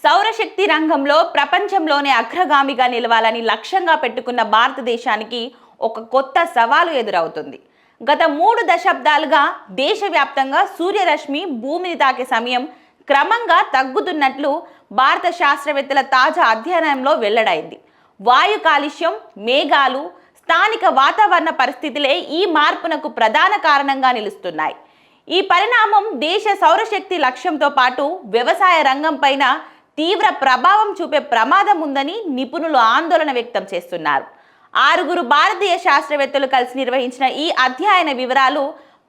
సౌరశక్తి రంగంలో ప్రపంచంలోనే అగ్రగామిగా నిలవాలని లక్ష్యంగా పెట్టుకున్న భారతదేశానికి ఒక కొత్త సవాలు ఎదురవుతుంది. గత 3 దశాబ్దాలుగా దేశవ్యాప్తంగా సూర్యరశ్మి భూమిని తాకే సమయం క్రమంగా తగ్గుతున్నట్లు భారత శాస్త్రవేత్తల తాజా అధ్యయనంలో వెల్లడైంది. వాయు కాలుష్యం, మేఘాలు, స్థానిక వాతావరణ పరిస్థితులే ఈ మార్పునకు ప్రధాన కారణంగా నిలుస్తున్నాయి. ఈ పరిణామం దేశ సౌరశక్తి లక్ష్యంతో పాటు వ్యవసాయ రంగం పైన తీవ్ర ప్రభావం చూపే ప్రమాదం ఉందని నిపుణులు ఆందోళన వ్యక్తం చేస్తున్నారు. 6 భారతీయ శాస్త్రవేత్తలు కలిసి నిర్వహించిన ఈ అధ్యయన వివరాలు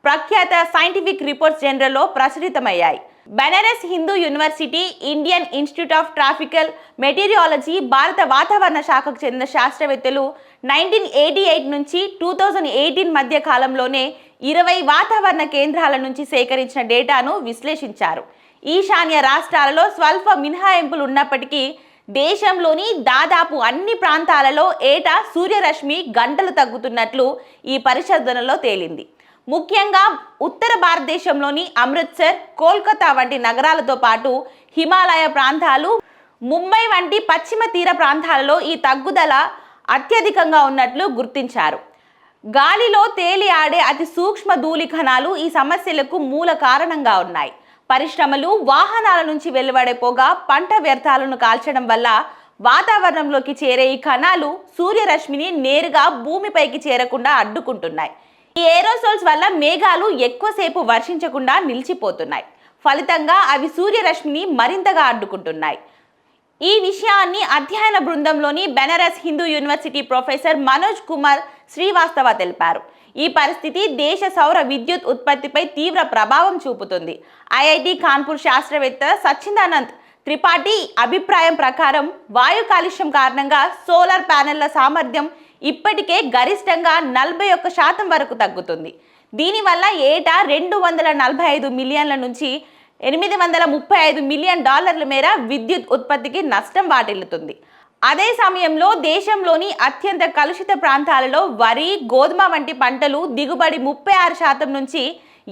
ప్రఖ్యాత సైంటిఫిక్ రిపోర్ట్స్ జర్నల్లో ప్రచురితమయ్యాయి. Banaras Hindu university, Indian institute of tropical meteorology, భారత వాతావరణ శాఖకు చెందిన శాస్త్రవేత్తలు 1988 నుంచి 2018 మధ్య కాలంలోనే 20 వాతావరణ కేంద్రాల నుంచి సేకరించిన డేటాను విశ్లేషించారు. ఈశాన్య రాష్ట్రాలలో స్వల్ప మినహాయింపులు ఉన్నప్పటికీ దేశంలోని దాదాపు అన్ని ప్రాంతాలలో ఏటా సూర్యరశ్మి గంటలు తగ్గుతున్నట్లు ఈ పరిశోధనలో తేలింది. ముఖ్యంగా ఉత్తర భారతదేశంలోని అమృత్సర్, కోల్కతా వంటి నగరాలతో పాటు హిమాలయ ప్రాంతాలు, ముంబై వంటి పశ్చిమ తీర ప్రాంతాలలో ఈ తగ్గుదల అత్యధికంగా ఉన్నట్లు గుర్తించారు. గాలిలో తేలి ఆడే అతి సూక్ష్మ ధూళి కణాలు ఈ సమస్యలకు మూల కారణంగా ఉన్నాయి. పరిశ్రమలు, వాహనాల నుంచి వెలువడే పొగ, పంట వ్యర్థాలను కాల్చడం వల్ల వాతావరణంలోకి చేరే ఈ కణాలు సూర్యరశ్మిని నేరుగా భూమిపైకి చేరకుండా అడ్డుకుంటున్నాయి. ఈ ఏరోసోల్స్ వల్ల మేఘాలు ఎక్కువసేపు వర్షించకుండా నిలిచిపోతున్నాయి. ఫలితంగా అవి సూర్యరశ్మిని మరింతగా అడ్డుకుంటున్నాయి. ఈ విషయాన్ని అధ్యయన బృందంలోని బెనారస్ హిందూ యూనివర్సిటీ ప్రొఫెసర్ మనోజ్ కుమార్ శ్రీవాస్తవ తెలిపారు. ఈ పరిస్థితి దేశ సౌర విద్యుత్ ఉత్పత్తిపై తీవ్ర ప్రభావం చూపుతుంది. ఐఐటి కాన్పూర్ శాస్త్రవేత్త సచ్చిదానంద్ త్రిపాఠి అభిప్రాయం ప్రకారం వాయు కాలుష్యం కారణంగా సోలార్ ప్యానెళ్ల సామర్థ్యం ఇప్పటికే గరిష్టంగా 41% వరకు తగ్గుతుంది. దీనివల్ల ఏటా $245 మిలియన్ల నుంచి $835 మిలియన్ మేర విద్యుత్ ఉత్పత్తికి నష్టం వాటిల్లుతుంది. అదే సమయంలో దేశంలోని అత్యంత కలుషిత ప్రాంతాలలో వరి, గోధుమ వంటి పంటలు దిగుబడి 36% నుంచి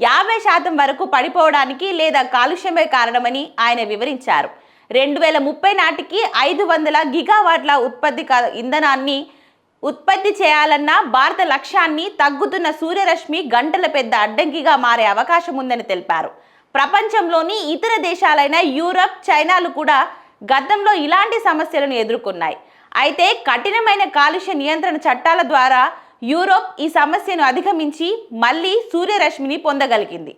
50% వరకు పడిపోవడానికి లేదా కాలుష్యమే కారణమని ఆయన వివరించారు. 2030 నాటికి 500 గిగావాట్ల ఇంధనాన్ని ఉత్పత్తి చేయాలన్న భారత లక్ష్యాన్ని తగ్గుతున్న సూర్యరశ్మి గంటల పెద్ద అడ్డంకిగా మారే అవకాశం ఉందని తెలిపారు. ప్రపంచంలోని ఇతర దేశాలైన యూరప్, చైనాలు కూడా గతంలో ఇలాంటి సమస్యలను ఎదుర్కొన్నాయి. అయితే కఠినమైన కాలుష్య నియంత్రణ చట్టాల ద్వారా యూరోప్ ఈ సమస్యను అధిగమించి మళ్ళీ సూర్యరశ్మిని పొందగలిగింది.